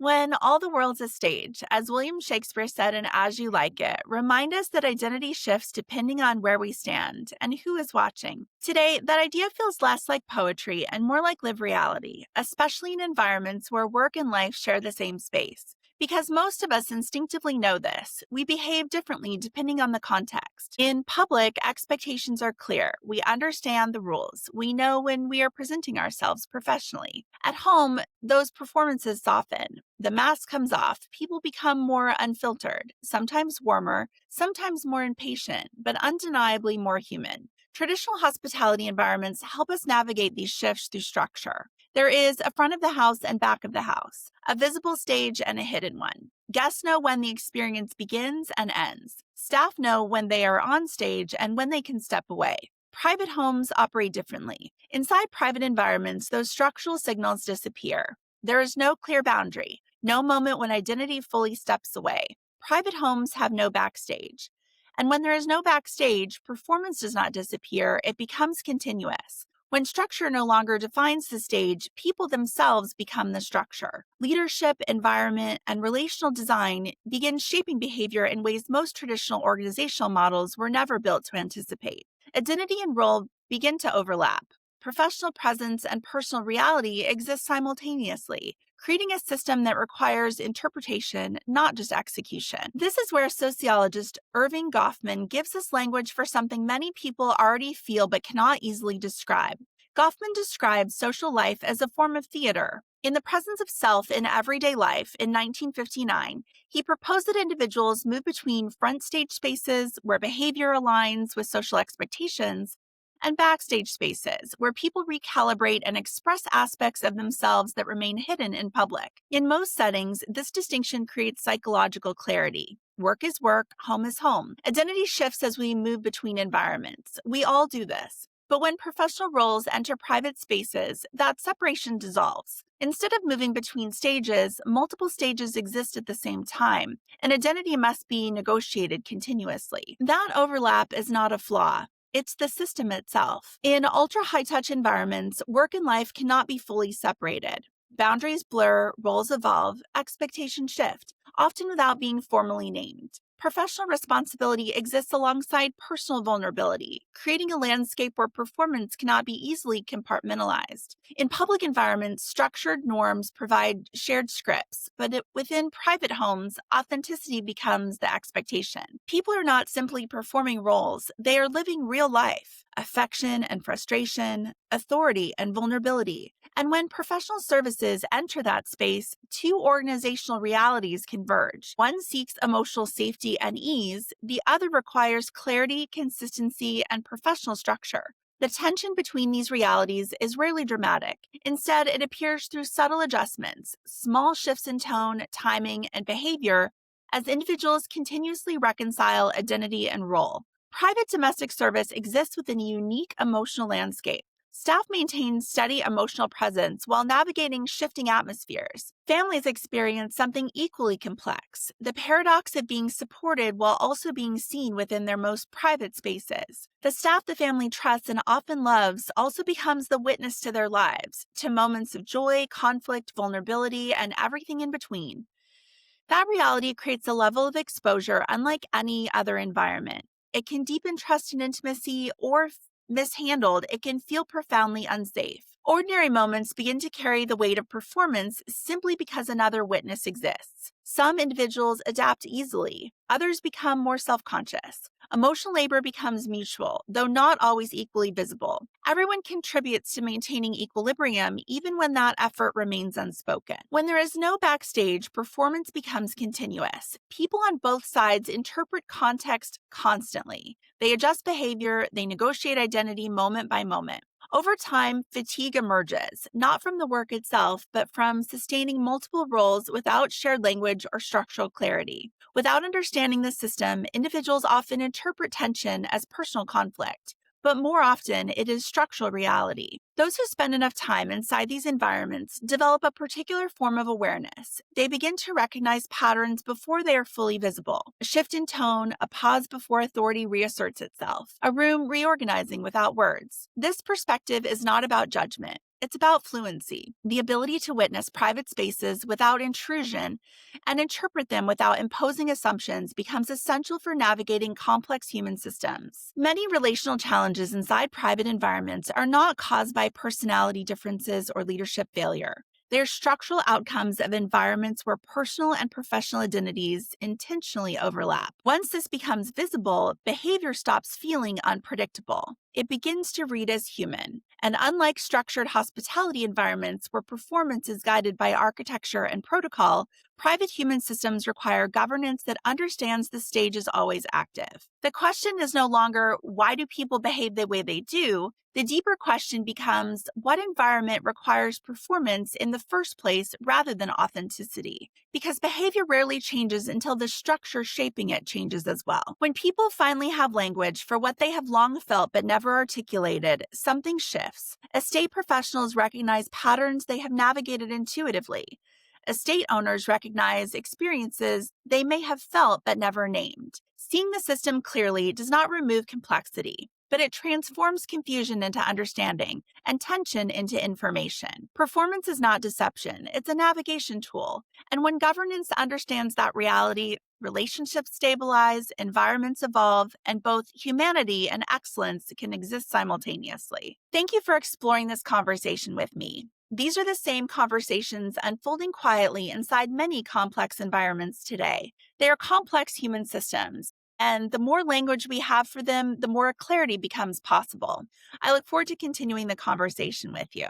When all the world's a stage, as William Shakespeare said in As You Like It, remind us that identity shifts depending on where we stand and who is watching. Today, that idea feels less like poetry and more like lived reality, especially in environments where work and life share the same space. Because most of us instinctively know this, we behave differently depending on the context. In public, expectations are clear. We understand the rules. We know when we are presenting ourselves professionally. At home, those performances soften. The mask comes off. People become more unfiltered, sometimes warmer, sometimes more impatient, but undeniably more human. Traditional hospitality environments help us navigate these shifts through structure. There is a front of the house and back of the house, a visible stage and a hidden one. Guests know when the experience begins and ends. Staff know when they are on stage and when they can step away. Private homes operate differently. Inside private environments, those structural signals disappear. There is no clear boundary, no moment when identity fully steps away. Private homes have no backstage. And when there is no backstage, performance does not disappear, it becomes continuous. When structure no longer defines the stage, people themselves become the structure. Leadership, environment, and relational design begin shaping behavior in ways most traditional organizational models were never built to anticipate. Identity and role begin to overlap. Professional presence and personal reality exist simultaneously, creating a system that requires interpretation, not just execution. This is where sociologist Erving Goffman gives us language for something many people already feel but cannot easily describe. Goffman describes social life as a form of theater. In The Presence of Self in Everyday Life in 1959, he proposed that individuals move between front stage spaces where behavior aligns with social expectations and backstage spaces where people recalibrate and express aspects of themselves that remain hidden in public. In most settings, this distinction creates psychological clarity. Work is work, home is home. Identity shifts as we move between environments. We all do this. But when professional roles enter private spaces, that separation dissolves. Instead of moving between stages, multiple stages exist at the same time, and identity must be negotiated continuously. That overlap is not a flaw. It's the system itself. In ultra high-touch environments, work and life cannot be fully separated. Boundaries blur, roles evolve, expectations shift, often without being formally named. Professional responsibility exists alongside personal vulnerability, creating a landscape where performance cannot be easily compartmentalized. In public environments, structured norms provide shared scripts, but within private homes, authenticity becomes the expectation. People are not simply performing roles, they are living real life, affection and frustration, authority and vulnerability. And when professional services enter that space, two organizational realities converge. One seeks emotional safety and ease, the other requires clarity, consistency, and professional structure. The tension between these realities is rarely dramatic. Instead, it appears through subtle adjustments, small shifts in tone, timing, and behavior as individuals continuously reconcile identity and role. Private domestic service exists within a unique emotional landscape. Staff maintain steady emotional presence while navigating shifting atmospheres. Families experience something equally complex, the paradox of being supported while also being seen within their most private spaces. The staff the family trusts and often loves also becomes the witness to their lives, to moments of joy, conflict, vulnerability, and everything in between. That reality creates a level of exposure unlike any other environment. It can deepen trust and intimacy, or if mishandled, it can feel profoundly unsafe. Ordinary moments begin to carry the weight of performance simply because another witness exists. Some individuals adapt easily, others become more self-conscious. Emotional labor becomes mutual, though not always equally visible. Everyone contributes to maintaining equilibrium, even when that effort remains unspoken. When there is no backstage, performance becomes continuous. People on both sides interpret context constantly. They adjust behavior, they negotiate identity moment by moment. Over time, fatigue emerges, not from the work itself, but from sustaining multiple roles without shared language or structural clarity. Without understanding the system, individuals often interpret tension as personal conflict, but more often it is structural reality. Those who spend enough time inside these environments develop a particular form of awareness. They begin to recognize patterns before they are fully visible. A shift in tone, a pause before authority reasserts itself, a room reorganizing without words. This perspective is not about judgment. It's about fluency, the ability to witness private spaces without intrusion and interpret them without imposing assumptions becomes essential for navigating complex human systems. Many relational challenges inside private environments are not caused by personality differences or leadership failure. They're structural outcomes of environments where personal and professional identities intentionally overlap. Once this becomes visible, behavior stops feeling unpredictable. It begins to read as human. And unlike structured hospitality environments where performance is guided by architecture and protocol, private human systems require governance that understands the stage is always active. The question is no longer, why do people behave the way they do? The deeper question becomes, what environment requires performance in the first place rather than authenticity? Because behavior rarely changes until the structure shaping it changes as well. When people finally have language for what they have long felt but never articulated, something shifts. Estate professionals recognize patterns they have navigated intuitively. Estate owners recognize experiences they may have felt but never named. Seeing the system clearly does not remove complexity, but it transforms confusion into understanding and tension into information. Performance is not deception, it's a navigation tool. And when governance understands that reality, relationships stabilize, environments evolve, and both humanity and excellence can exist simultaneously. Thank you for exploring this conversation with me. These are the same conversations unfolding quietly inside many complex environments today. They are complex human systems, and the more language we have for them, the more clarity becomes possible. I look forward to continuing the conversation with you.